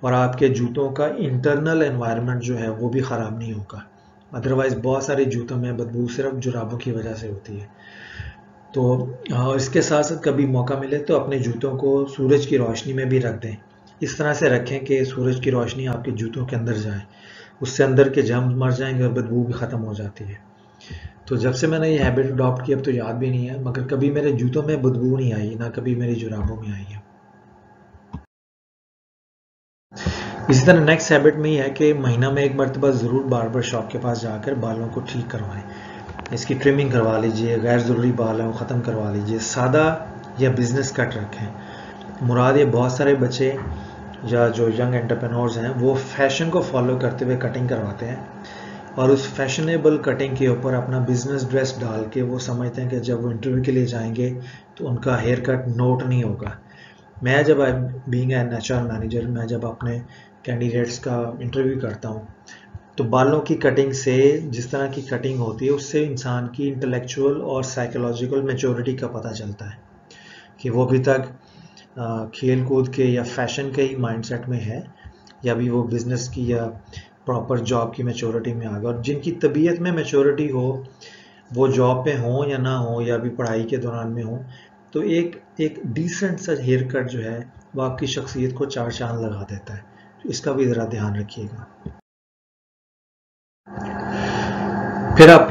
और आपके जूतों का इंटरनल एनवायरनमेंट जो है वो भी ख़राब नहीं होगा। अदरवाइज़ बहुत सारे जूतों में बदबू सिर्फ जुराबों की वजह से होती है। तो इसके साथ साथ कभी मौका मिले तो अपने जूतों को सूरज की रोशनी में भी रख दें। इस तरह से रखें कि सूरज की रोशनी आपके जूतों के अंदर जाए, उससे अंदर के जर्म्स मर जाएंगे और बदबू भी ख़त्म हो जाती है। तो जब से मैंने ये हैबिट अडॉप्ट की अब तो याद भी नहीं है, मगर कभी मेरे जूतों में बदबू नहीं आई, ना कभी मेरी जुराबों में आई है। इसी तरह नेक्स्ट हैबिट में ये है कि महीना में एक मरतबा ज़रूर बार्बर शॉप के पास जाकर बालों को ठीक करवाएं, इसकी ट्रिमिंग करवा लीजिए, गैर ज़रूरी बाल हैं वो ख़त्म करवा लीजिए, सादा या बिज़नेस कट रखें। मुराद ये बहुत सारे बच्चे या जो यंग एंटरप्रेन्योर्स हैं वो फैशन को फॉलो करते हुए कटिंग करवाते हैं और उस फैशनेबल कटिंग के ऊपर अपना बिज़नेस ड्रेस डाल के वो समझते हैं कि जब वो इंटरव्यू के लिए जाएंगे तो उनका हेयर कट नोट नहीं होगा। मैं जब बीइंग एन एचआर मैनेजर, मैं जब अपने कैंडिडेट्स का इंटरव्यू करता हूँ तो बालों की कटिंग से, जिस तरह की कटिंग होती है उससे इंसान की इंटेलेक्चुअल और साइकोलॉजिकल मैच्योरिटी का पता चलता है कि वो अभी तक खेल कूद के या फैशन के ही माइंडसेट में है या भी वो बिज़नेस की या प्रॉपर जॉब की मैच्योरिटी में आ गया। और जिनकी तबीयत में मैच्योरिटी हो, वो जॉब पे हो या ना हो या भी पढ़ाई के दौरान में हो, तो एक डिसेंट सा हेयर कट जो है वो आपकी शख्सियत को चार चांद लगा देता है। तो इसका भी ज़रा ध्यान रखिएगा। फिर आप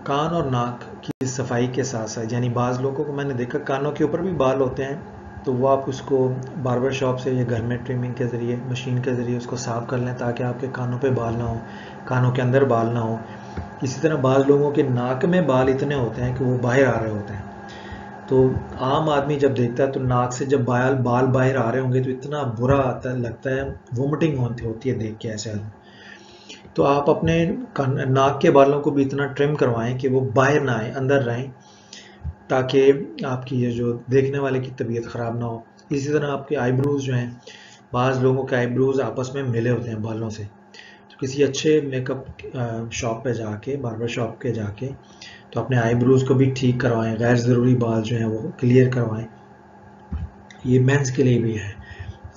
कान और नाक की सफाई के साथ साथ, यानी बाज़ लोगों को मैंने देखा कानों के ऊपर भी बाल होते हैं, तो वो आप उसको बार्बर शॉप से या घर में ट्रिमिंग के ज़रिए, मशीन के ज़रिए उसको साफ़ कर लें ताकि आपके कानों पे बाल ना हो, कानों के अंदर बाल ना हो। इसी तरह बाज़ लोगों के नाक में बाल इतने होते हैं कि वो बाहर आ रहे होते हैं। तो आम आदमी जब देखता है तो नाक से जब बाल बाहर आ रहे होंगे तो इतना बुरा लगता है, वोमिटिंग होती है देख के ऐसे आदमी। तो आप अपने नाक के बालों को भी इतना ट्रिम करवाएं कि वो बाहर ना आए, अंदर रहें, ताकि आपकी ये जो देखने वाले की तबीयत ख़राब ना हो। इसी तरह आपके आईब्रोज जो हैं, बाज़ लोगों के आईब्रोज आपस में मिले होते हैं बालों से, तो किसी अच्छे मेकअप शॉप पे जाके, बार्बर शॉप के जाके, तो अपने आईब्रोज को भी ठीक करवाएं, गैर ज़रूरी बाल जो हैं वो क्लियर करवाएं। ये मेंस के लिए भी है,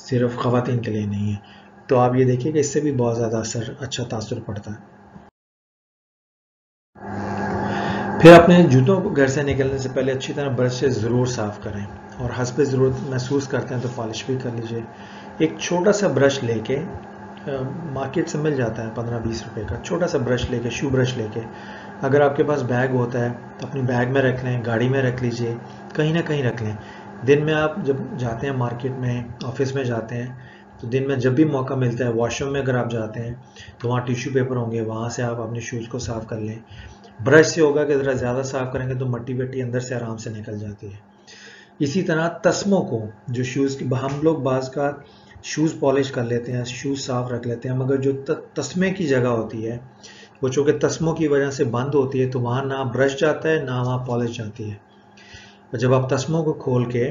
सिर्फ ख़वातीन के लिए नहीं है। तो आप ये देखिए कि इससे भी बहुत ज़्यादा अच्छा तासुर पड़ता है। फिर अपने जूतों को घर से निकलने से पहले अच्छी तरह ब्रश से ज़रूर साफ़ करें, और हस्ब ज़रूरत महसूस करते हैं तो पॉलिश भी कर लीजिए। एक छोटा सा ब्रश लेके, मार्केट से मिल जाता है 15-20 रुपए का, छोटा सा ब्रश लेके, शू ब्रश लेके, अगर आपके पास बैग होता है तो अपनी बैग में रख लें, गाड़ी में रख लीजिए, कहीं ना कहीं रख लें। दिन में आप जब जाते हैं मार्केट में, ऑफिस में जाते हैं, तो दिन में जब भी मौका मिलता है, वॉशरूम में अगर आप जाते हैं तो वहाँ टिश्यू पेपर होंगे, वहाँ से आप अपने शूज़ को साफ़ कर लें। ब्रश से होगा कि ज़रा ज़्यादा साफ़ करेंगे तो मट्टी वट्टी अंदर से आराम से निकल जाती है। इसी तरह तस्मों को, जो शूज़ की, हम लोग बाज़ का शूज़ पॉलिश कर लेते हैं, शूज़ साफ़ रख लेते हैं, मगर जो तस्मे की जगह होती है वो चूँकि तस्मों की वजह से बंद होती है, तो वहाँ ना ब्रश जाता है ना वहाँ पॉलिश जाती है। और जब आप तस्मों को खोल के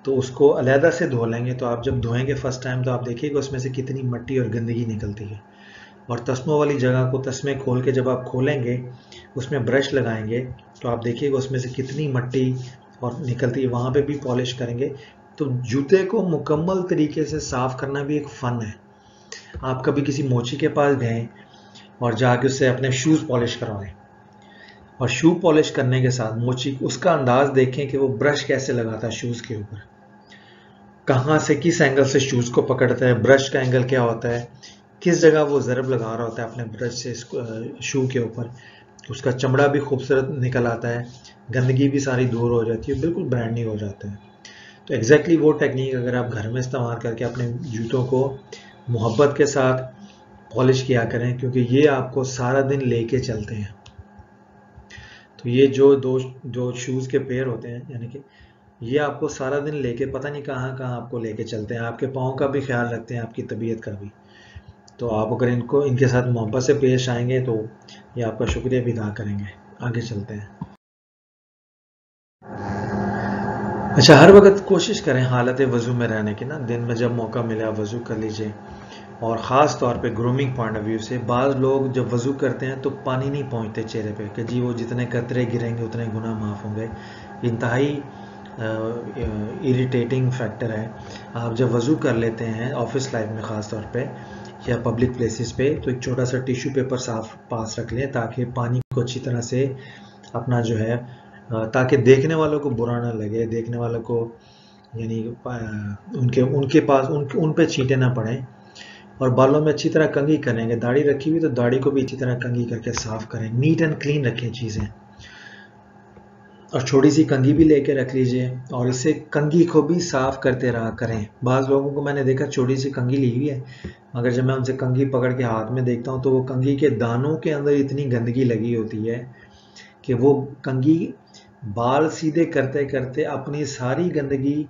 तो उसको अलहदा से धो लेंगे, तो आप जब धोएंगे फर्स्ट टाइम तो आप देखिएगा उसमें से कितनी मट्टी और गंदगी निकलती है। और तस्मों वाली जगह को तस्मे खोल के जब आप खोलेंगे, उसमें ब्रश लगाएंगे, तो आप देखिएगा उसमें से कितनी मट्टी और निकलती है, वहाँ पे भी पॉलिश करेंगे। तो जूते को मुकम्मल तरीके से साफ़ करना भी एक फ़न है। आप कभी किसी मोची के पास गए और जाके उससे अपने शूज़ पॉलिश करवाएं, और शू पॉलिश करने के साथ मोची उसका अंदाज देखें कि वो ब्रश कैसे लगाता है शूज़ के ऊपर, कहाँ से, किस एंगल से शूज़ को पकड़ता है, ब्रश का एंगल क्या होता है, किस जगह वो ज़रब लगा रहा होता है अपने ब्रश से शू के ऊपर। उसका चमड़ा भी खूबसूरत निकल आता है, गंदगी भी सारी दूर हो जाती है, बिल्कुल ब्रांड न्यू हो जाता है। तो एग्जैक्टली वो टेक्निक अगर आप घर में इस्तेमाल करके अपने जूतों को मोहब्बत के साथ पॉलिश किया करें, क्योंकि ये आपको सारा दिन लेके चलते हैं। तो ये जो दो शूज़ के पेयर होते हैं, यानी कि ये आपको सारा दिन लेके पता नहीं कहाँ कहाँ आपको लेके चलते हैं, आपके पाँव का भी ख्याल रखते हैं, आपकी तबीयत का भी। तो आप अगर इनके साथ मोहब्बत से पेश आएंगे तो ये आपका शुक्रिया भी अदा करेंगे। आगे चलते हैं। अच्छा, हर वक्त कोशिश करें हालत वज़ू में रहने की ना, दिन में जब मौका मिले आप वज़ू कर लीजिए। और ख़ास तौर पे ग्रूमिंग पॉइंट ऑफ व्यू से, बाज़ लोग जब वज़ू करते हैं तो पानी नहीं पहुंचते चेहरे पे कि जी वो जितने कतरे गिरेंगे उतने गुनाह माफ़ होंगे। इंतहाई इरिटेटिंग फैक्टर है। आप जब वज़ू कर लेते हैं ऑफिस लाइफ में ख़ास तौर पे या पब्लिक प्लेसेस पे, तो एक छोटा सा टिश्यू पेपर साफ पास रख लें ताकि पानी को अच्छी तरह से अपना जो है, ताकि देखने वालों को बुरा ना लगे, देखने वालों को यानी उनके पास उन पे छींटे ना पड़े। और बालों में अच्छी तरह कंघी करेंगे, दाढ़ी रखी हुई तो दाढ़ी को भी अच्छी तरह कंघी करके साफ करें, नीट एंड क्लीन रखें चीज़ें। और छोटी सी कंघी भी लेके रख लीजिए और इससे कंघी को भी साफ करते रहा करें। बाज़ लोगों को मैंने देखा छोटी सी कंघी ली हुई है, मगर जब मैं उनसे कंघी पकड़ के हाथ में देखता हूँ तो वो कंघी के दानों के अंदर इतनी गंदगी लगी होती है कि वो कंघी बाल सीधे करते करते अपनी सारी गंदगी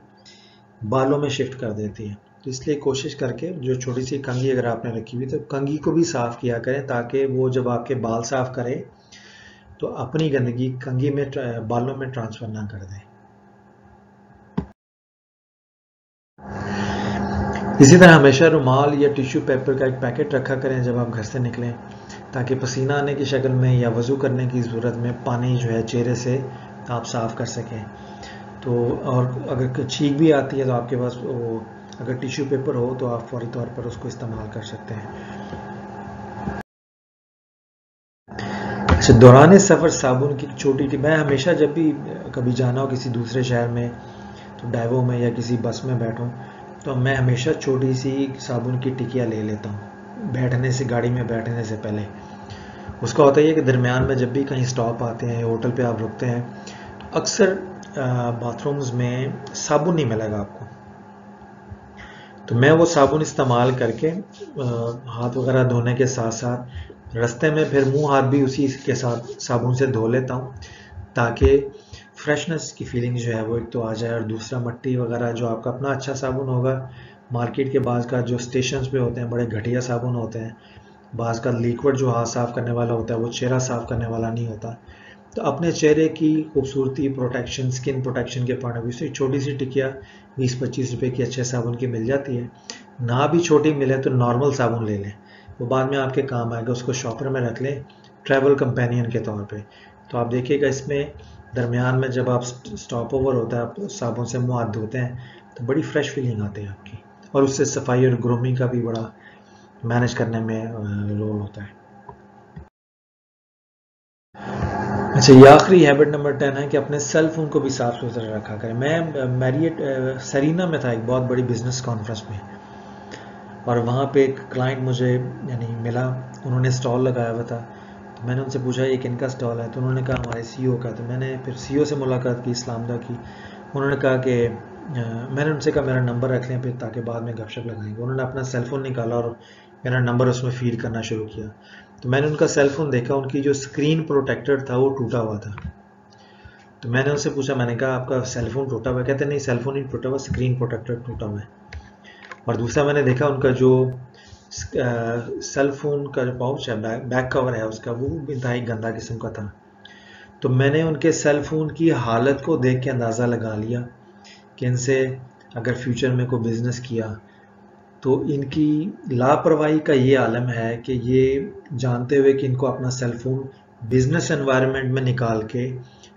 बालों में शिफ्ट कर देती है। तो इसलिए कोशिश करके जो छोटी सी कंघी अगर आपने रखी हुई तो कंघी को भी साफ किया करें, ताकि वो जब आपके बाल साफ करे तो अपनी गंदगी कंघी में बालों में ट्रांसफर ना कर दें। इसी तरह हमेशा रुमाल या टिश्यू पेपर का एक पैकेट रखा करें जब आप घर से निकलें, ताकि पसीना आने की शक्ल में या वज़ू करने की ज़रूरत में पानी जो है चेहरे से आप साफ़ कर सकें। तो और अगर छींक भी आती है तो आपके पास वो अगर टिश्यू पेपर हो तो आप फौरी तौर पर उसको इस्तेमाल कर सकते हैं। अच्छा, दौरान सफ़र साबुन की छोटी टी मैं हमेशा जब भी कभी जाना हो किसी दूसरे शहर में, तो डाइवो में या किसी बस में बैठूं, तो मैं हमेशा छोटी सी साबुन की टिकिया ले लेता हूँ बैठने से, गाड़ी में बैठने से पहले। उसका होता है कि दरमियान में जब भी कहीं स्टॉप आते हैं, होटल पे आप रुकते हैं, तो अक्सर बाथरूम्स में साबुन नहीं मिलेगा आपको, तो मैं वो साबुन इस्तेमाल करके हाथ वगैरह धोने के साथ साथ रास्ते में फिर मुंह हाथ भी उसी के साथ साबुन से धो लेता हूँ, ताकि फ्रेशनेस की फीलिंग जो है वो एक तो आ जाए, और दूसरा मट्टी वगैरह जो आपका अपना अच्छा साबुन होगा, मार्केट के बाज़ का जो स्टेशंस पे होते हैं बड़े घटिया साबुन होते हैं, बाज़ का लिक्विड जो हाथ साफ़ करने वाला होता है वो चेहरा साफ़ करने वाला नहीं होता। तो अपने चेहरे की खूबसूरती, प्रोटेक्शन, स्किन प्रोटेक्शन के पॉइंट ऑफ व्यू से छोटी सी टिकिया 20-25 रुपए की अच्छे साबुन की मिल जाती है। ना भी छोटी मिले तो नॉर्मल साबुन ले लें, वो बाद में आपके काम आएगा, उसको शॉपर में रख लें ट्रैवल कंपेनियन के तौर पे। तो आप देखिएगा इसमें दरमियान में जब आप स्टॉप ओवर होता है, आप साबुन से मुँह हाथ धोते हैं, तो बड़ी फ्रेश फीलिंग आती है आपकी, और उससे सफाई और ग्रूमिंग का भी बड़ा मैनेज करने में रोल होता है। अच्छा, ये आखिरी हैबिट नंबर 10 है कि अपने सेल फोन को भी साफ सुथरा रखा करें। मैं मैरियट सरीना में था एक बहुत बड़ी बिजनेस कॉन्फ्रेंस में, और वहाँ पे एक क्लाइंट मुझे यानी मिला, उन्होंने स्टॉल लगाया हुआ था, तो मैंने उनसे पूछा ये किन का स्टॉल है, तो उन्होंने कहा हमारे सीईओ का। तो मैंने फिर सीईओ से मुलाकात की, इस्लामदा की। उन्होंने कहा कि मैंने उनसे कहा मेरा नंबर रख लें फिर, ताकि बाद में गपशप लगाएंगे। उन्होंने अपना सेलफोन निकाला और मेरा नंबर उसमें फीड करना शुरू किया। तो मैंने उनका सेलफोन देखा, उनकी जो स्क्रीन प्रोटेक्टर था वो टूटा हुआ था। तो मैंने उनसे पूछा, मैंने कहा आपका सेलफोन टूटा हुआ है? कहते नहीं, सेलफोन नहीं टूटा हुआ, स्क्रीन प्रोटेक्टर टूटा हुआ है। और दूसरा मैंने देखा उनका जो सेलफोन का जो पाउच है, बैक कवर है उसका, वो इंतहाई गंदा किस्म का था। तो मैंने उनके सेलफोन की हालत को देख के अंदाज़ा लगा लिया कि इनसे अगर फ्यूचर में कोई बिज़नेस किया तो इनकी लापरवाही का ये आलम है कि ये जानते हुए कि इनको अपना सेलफोन बिजनेस एनवायरनमेंट में निकाल के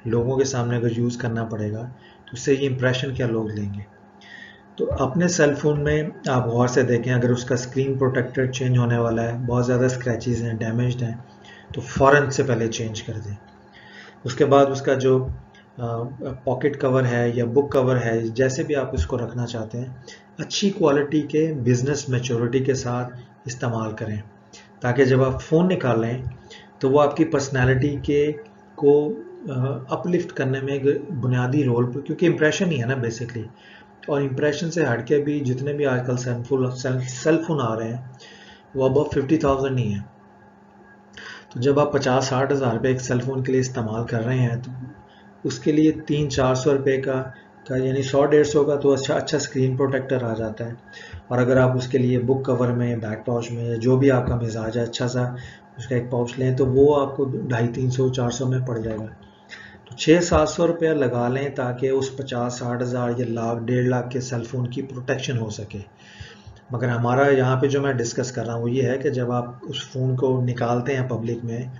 लोगों के सामने अगर यूज़ करना पड़ेगा तो उससे ये इंप्रेशन क्या लोग लेंगे। तो अपने सेलफोन में आप गौर से देखें, अगर उसका स्क्रीन प्रोटेक्टर चेंज होने वाला है, बहुत ज़्यादा स्क्रैचेस हैं, डैमेज्ड हैं, तो फ़ौरन से पहले चेंज कर दें। उसके बाद उसका जो पॉकेट कवर है या बुक कवर है, जैसे भी आप इसको रखना चाहते हैं, अच्छी क्वालिटी के बिजनेस मैच्योरिटी के साथ इस्तेमाल करें, ताकि जब आप फ़ोन निकालें तो वो आपकी पर्सनालिटी के को अपलिफ्ट करने में एक बुनियादी रोल, क्योंकि इम्प्रेशन ही है ना बेसिकली। और इम्प्रेशन से हट के भी जितने भी आजकल सेलफोन आ रहे हैं वो अब 50,000 नहीं है। तो जब आप 50-60 हज़ार रुपये एक सेलफोन के लिए इस्तेमाल कर रहे हैं, तो उसके लिए 300-400 रुपये का यानी 100-150 का तो अच्छा स्क्रीन प्रोटेक्टर आ जाता है। और अगर आप उसके लिए बुक कवर में, बैक पाउच में, जो भी आपका मिजाज है, अच्छा सा उसका एक पाउच लें, तो वो आपको 250-300-400 में पड़ जाएगा। तो 600-700 रुपया लगा लें ताकि उस 50-60 हज़ार या लाख 1.5 लाख के सेलफोन की प्रोटेक्शन हो सके। मगर हमारा यहाँ पे जो मैं डिस्कस कर रहा हूँ वो ये है कि जब आप उस फ़ोन को निकालते हैं पब्लिक में,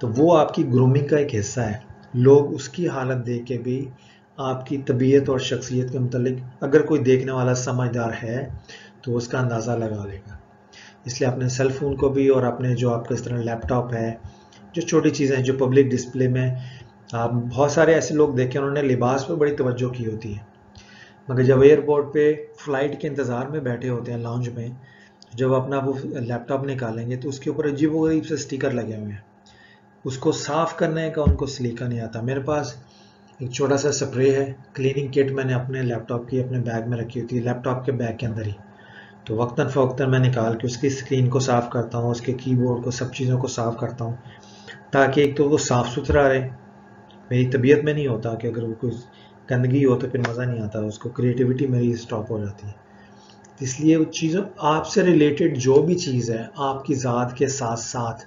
तो वो आपकी ग्रूमिंग का एक हिस्सा है। लोग उसकी हालत देख के भी आपकी तबीयत और शख्सियत के मुतालिक, अगर कोई देखने वाला समझदार है तो उसका अंदाज़ा लगा लेगा। इसलिए अपने सेल फ़ोन को भी, और अपने जो आपका इस तरह लैपटॉप है, जो छोटी चीज़ें हैं जो पब्लिक डिस्प्ले में, आप बहुत सारे ऐसे लोग देखें उन्होंने लिबास पे बड़ी तवज्जो की होती है, मगर जब एयरपोर्ट पे फ़्लाइट के इंतज़ार में बैठे होते हैं लाउंज में, जब अपना वो लैपटॉप निकालेंगे तो उसके ऊपर अजीबोगरीब से स्टिकर लगे हुए हैं, उसको साफ़ करने का उनको सलीका नहीं आता। मेरे पास एक छोटा सा स्प्रे है, क्लीनिंग किट मैंने अपने लैपटॉप की अपने बैग में रखी होती है, लैपटॉप के बैग के अंदर ही। तो वक्तन फ़वक्तन मैं निकाल के उसकी स्क्रीन को साफ़ करता हूँ, उसके कीबोर्ड को, सब चीज़ों को साफ़ करता हूँ, ताकि एक तो वो साफ़ सुथरा रहे। मेरी तबीयत में नहीं होता कि अगर वो कोई गंदगी हो तो फिर मज़ा नहीं आता, उसको क्रिएटिविटी मेरी स्टॉप हो जाती है। इसलिए वो चीज़ों आपसे रिलेटेड जो भी चीज़ है, आपकी ज़ात के साथ साथ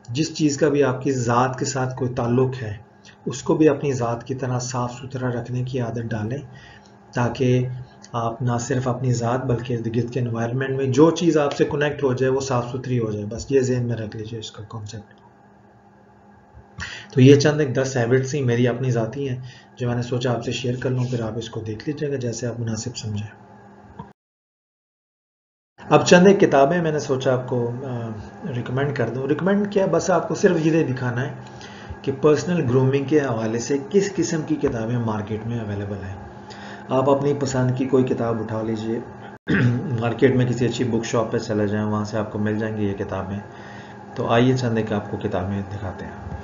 जिस चीज़ का भी आपकी ज़ात के साथ कोई ताल्लुक़ है, उसको भी अपनी ज़ात की तरह साफ़ सुथरा रखने की आदत डालें, ताकि आप ना सिर्फ अपनी ज़ात बल्कि इर्द गिर्द के एनवायरनमेंट में जो चीज़ आपसे कनेक्ट हो जाए वो साफ़ सुथरी हो जाए। बस ये ज़हन में रख लीजिए इसका कॉन्सेप्ट। तो ये चंद एक 10 हैबिट्स ही मेरी अपनी ज़ाती हैं जो मैंने सोचा आपसे शेयर कर लूँ, फिर आप इसको देख लीजिएगा जैसे आप मुनासिब समझें। अब चंद एक किताबें मैंने सोचा आपको रिकमेंड कर दूं। रिकमेंड क्या, बस आपको सिर्फ ये दिखाना है कि पर्सनल ग्रूमिंग के हवाले से किस किस्म की किताबें मार्केट में अवेलेबल हैं। आप अपनी पसंद की कोई किताब उठा लीजिए, मार्केट में किसी अच्छी बुक शॉप पे चले जाएं, वहाँ से आपको मिल जाएंगी ये किताबें। तो आइए चंद एक आपको किताबें दिखाते हैं।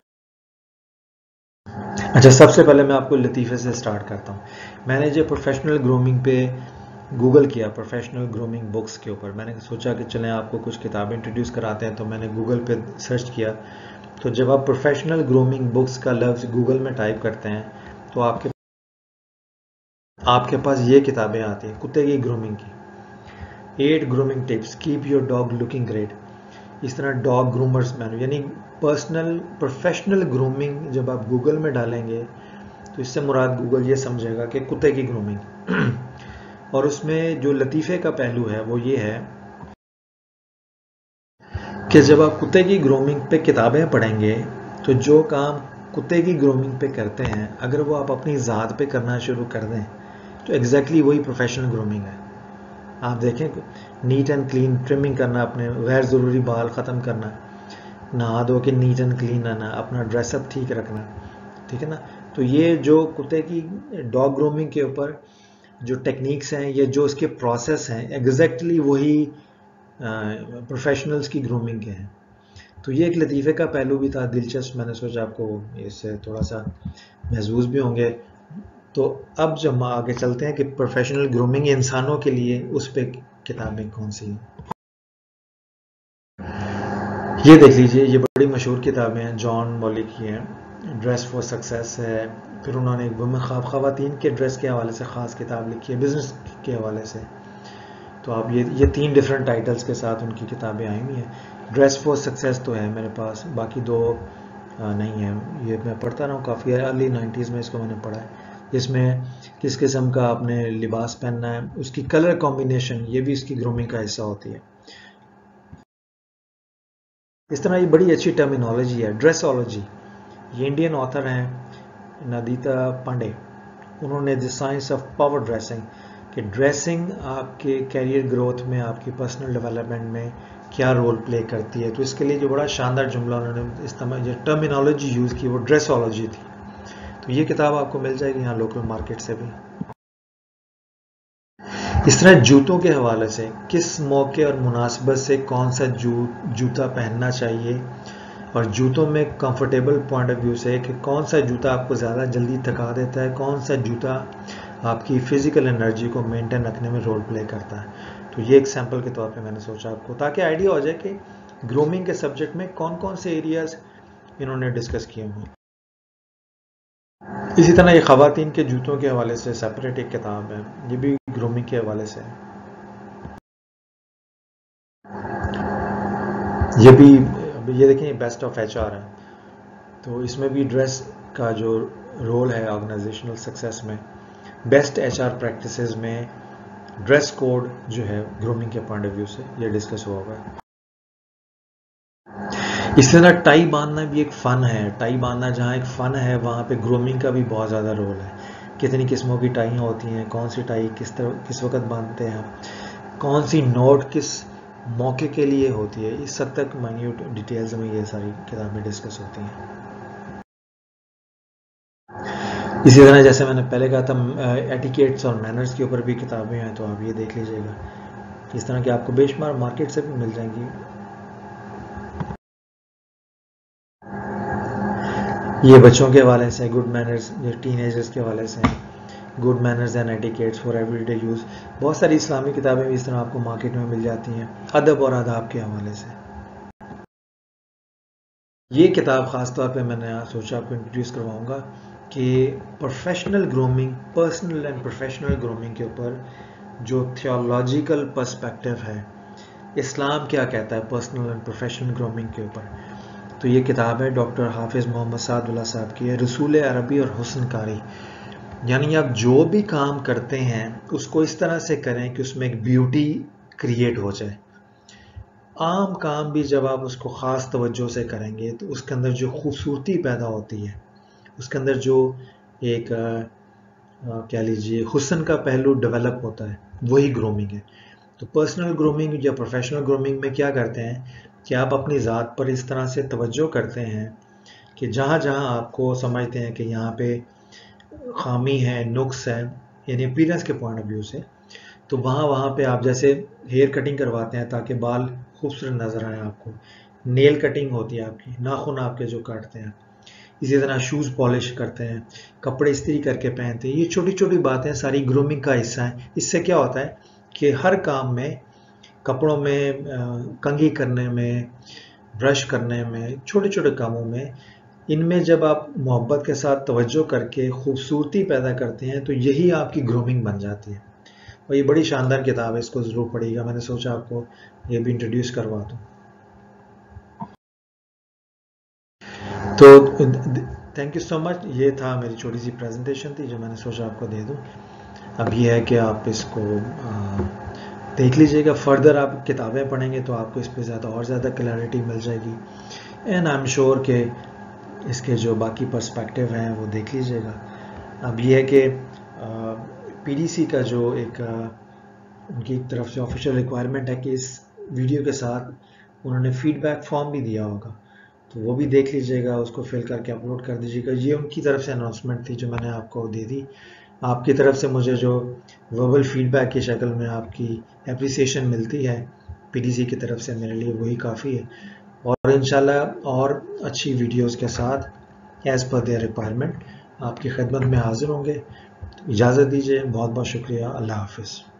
अच्छा, सबसे पहले मैं आपको लतीफ़े से स्टार्ट करता हूँ। मैंने जो प्रोफेशनल ग्रूमिंग पे गूगल किया, प्रोफेशनल ग्रूमिंग बुक्स के ऊपर, मैंने सोचा कि चलें आपको कुछ किताबें इंट्रोड्यूस कराते हैं। तो मैंने गूगल पे सर्च किया। तो जब आप प्रोफेशनल ग्रूमिंग बुक्स का लफ्ज़ गूगल में टाइप करते हैं तो आपके पास ये किताबें आती हैं, कुत्ते की ग्रूमिंग की 8 grooming tips, keep your dog looking great. इस तरह डॉग ग्रूमर्स मैनुअल, यानी पर्सनल प्रोफेशनल ग्रूमिंग जब आप गूगल में डालेंगे तो इससे मुराद गूगल ये समझेगा कि कुत्ते की ग्रूमिंग। और उसमें जो लतीफ़े का पहलू है वो ये है कि जब आप कुत्ते की ग्रूमिंग पे किताबें पढ़ेंगे तो जो काम कुत्ते की ग्रूमिंग पे करते हैं, अगर वो आप अपनी ज़ात पे करना शुरू कर दें तो एग्जैक्टली वही प्रोफेशनल ग्रूमिंग है। आप देखें, नीट एंड क्लीन ट्रिमिंग करना, अपने गैर ज़रूरी बाल ख़त्म करना, नहा धो के नीट एंड क्लीन रहना, अपना ड्रेसअप ठीक रखना, ठीक है ना। तो ये जो कुत्ते की डॉग ग्रूमिंग के ऊपर जो टेक्निक्स हैं, ये जो उसके प्रोसेस हैं, एग्जैक्टली वही प्रोफेशनल्स की ग्रूमिंग के हैं। तो ये एक लतीफ़े का पहलू भी था दिलचस्प, मैंने सोचा आपको इससे थोड़ा सा महसूस भी होंगे। तो अब जब हम आगे चलते हैं कि प्रोफेशनल ग्रूमिंग इंसानों के लिए, उस पर किताबें कौन सी हैं। ये देख लीजिए, ये बड़ी मशहूर किताबें हैं, जॉन मॉली की हैं। ड्रेस फॉर सक्सेस है, फिर उन्होंने एक वुमेन ख़वातीन के ड्रेस के हवाले से ख़ास किताब लिखी है, बिज़नेस के हवाले से। तो आप ये 3 डिफरेंट टाइटल्स के साथ उनकी किताबें आई हुई हैं। ड्रेस फॉर सक्सेस तो है मेरे पास, बाकी 2 नहीं है। ये मैं पढ़ता रहा हूँ, काफ़ी अर्ली 90s में इसको मैंने पढ़ा है। इसमें किस किस्म का आपने लिबास पहनना है, उसकी कलर कॉम्बिनेशन, ये भी इसकी ग्रूमिंग का हिस्सा होती है। इस तरह ये बड़ी अच्छी टर्मिनोलॉजी है, ड्रेसोलॉजी। ये इंडियन ऑथर हैं नदिता पांडे, उन्होंने the science of power dressing कि ड्रेसिंग आपके कैरियर ग्रोथ में, आपकी पर्सनल डेवलपमेंट में क्या रोल प्ले करती है। तो इसके लिए जो बड़ा शानदार जुमला उन्होंने इस्तेमाल, जो टर्मिनोलॉजी यूज़ की, वो ड्रेसोलॉजी थी। तो ये किताब आपको मिल जाएगी यहाँ लोकल मार्केट से भी। इस तरह जूतों के हवाले से, किस मौके और मुनासिबत से कौन सा जूता पहनना चाहिए, और जूतों में कंफर्टेबल पॉइंट ऑफ व्यू से कि कौन सा जूता आपको ज़्यादा जल्दी थका देता है, कौन सा जूता आपकी फ़िज़िकल एनर्जी को मेंटेन रखने में रोल प्ले करता है। तो ये एक सैम्पल के तौर पे मैंने सोचा आपको, ताकि आइडिया हो जाए कि ग्रूमिंग के सब्जेक्ट में कौन कौन से एरियाज़ इन्होंने डिस्कस किए हुए। इसी तरह ये ख़वातीन के जूतों के हवाले से सेपरेट एक किताब है, ये भी ग्रूमिंग के हवाले से है। ये भी, ये देखें, बेस्ट ऑफ HR है। तो इसमें भी ड्रेस का जो रोल है ऑर्गेनाइजेशनल सक्सेस में, बेस्ट HR प्रैक्टिसेस में ड्रेस कोड जो है ग्रूमिंग के पॉइंट ऑफ व्यू से ये डिस्कस हुआ हुआ है। इसी तरह टाई बांधना भी एक फ़न है। टाई बांधना जहाँ एक फ़न है, वहाँ पे ग्रूमिंग का भी बहुत ज़्यादा रोल है। कितनी किस्मों की टाइयाँ होती हैं, कौन सी टाई किस वक्त बांधते हैं, कौन सी नोट किस मौके के लिए होती है, इस हद तक माइन्यूट डिटेल्स में ये सारी किताबें डिस्कस होती हैं। इसी तरह जैसे मैंने पहले कहा था, एटिकेट्स और मैनर्स के ऊपर भी किताबें हैं, तो आप ये देख लीजिएगा। इस तरह की आपको बेशुमार मार्केट से भी मिल जाएंगी। ये बच्चों के हवाले से गुड मैनर्स, ये टीनेजर्स के हवाले से good manners and etiquettes for everyday use. बहुत सारी इस्लामी किताबें भी इस तरह आपको मार्केट में मिल जाती हैं, अदब और आदाब के हवाले से। ये किताब ख़ास तौर पे मैंने सोचा आपको इंट्रोड्यूस करवाऊंगा कि professional grooming, personal and professional grooming के ऊपर जो थियोलॉजिकल पर्सपेक्टिव है, इस्लाम क्या कहता है पर्सनल एंड प्रोफेशनल ग्रूमिंग के ऊपर। तो ये किताब है डॉक्टर हाफिज़ मोहम्मद सादुल्लाह साहब की है, रसूल अरबी और हुस्नकारी। यानी आप जो भी काम करते हैं उसको इस तरह से करें कि उसमें एक ब्यूटी क्रिएट हो जाए। आम काम भी जब आप उसको ख़ास तवज्जो से करेंगे तो उसके अंदर जो खूबसूरती पैदा होती है, उसके अंदर जो एक कह लीजिए हुस्न का पहलू डेवलप होता है, वही ग्रूमिंग है। तो पर्सनल ग्रूमिंग या प्रोफेशनल ग्रूमिंग में क्या करते हैं कि आप अपनी ज़ात पर इस तरह से तवज्जो करते हैं कि जहाँ जहाँ आपको समझते हैं कि यहाँ पे खामी है, नुक्स है, यानी अपीयरेंस के पॉइंट ऑफ व्यू से, तो वहाँ पे आप जैसे हेयर कटिंग करवाते हैं ताकि बाल खूबसूरत नज़र आए आपको, नेल कटिंग होती है आपकी, नाखून आपके जो काटते हैं, इसी तरह शूज़ पॉलिश करते हैं, कपड़े इस्त्री करके पहनते हैं, ये छोटी छोटी बातें सारी ग्रूमिंग का हिस्सा है। इससे क्या होता है कि हर काम में, कपड़ों में, कंघी करने में, ब्रश करने में, छोटे छोटे कामों में, इनमें जब आप मोहब्बत के साथ तवज्जो करके खूबसूरती पैदा करते हैं तो यही आपकी ग्रूमिंग बन जाती है। और ये बड़ी शानदार किताब है, इसको ज़रूर पढ़िएगा। मैंने सोचा आपको ये भी इंट्रोड्यूस करवा दूँ। तो थैंक यू सो मच। ये था मेरी छोटी सी प्रेजेंटेशन थी जो मैंने सोचा आपको दे दूँ। अब ये है कि आप इसको देख लीजिएगा। फर्दर आप किताबें पढ़ेंगे तो आपको इस पर ज़्यादा और ज़्यादा क्लैरिटी मिल जाएगी, एंड आई एम श्योर कि इसके जो बाकी पर्सपेक्टिव हैं वो देख लीजिएगा। अब ये है कि पीडीसी का जो एक उनकी तरफ से ऑफिशियल रिक्वायरमेंट है कि इस वीडियो के साथ उन्होंने फीडबैक फॉर्म भी दिया होगा, तो वो भी देख लीजिएगा, उसको फिल करके अपलोड कर दीजिएगा। ये उनकी तरफ से अनाउंसमेंट थी जो मैंने आपको दे दी। आपकी तरफ से मुझे जो वर्बल फीडबैक की शक्ल में आपकी एप्रिसिएशन मिलती है पीडीसी की तरफ से, मेरे लिए वही काफ़ी है। और इंशाल्लाह और अच्छी वीडियोस के साथ एज़ पर देयर रिक्वायरमेंट आपकी खिदमत में हाजिर होंगे। इजाज़त दीजिए, बहुत बहुत शुक्रिया। अल्लाह हाफिज़।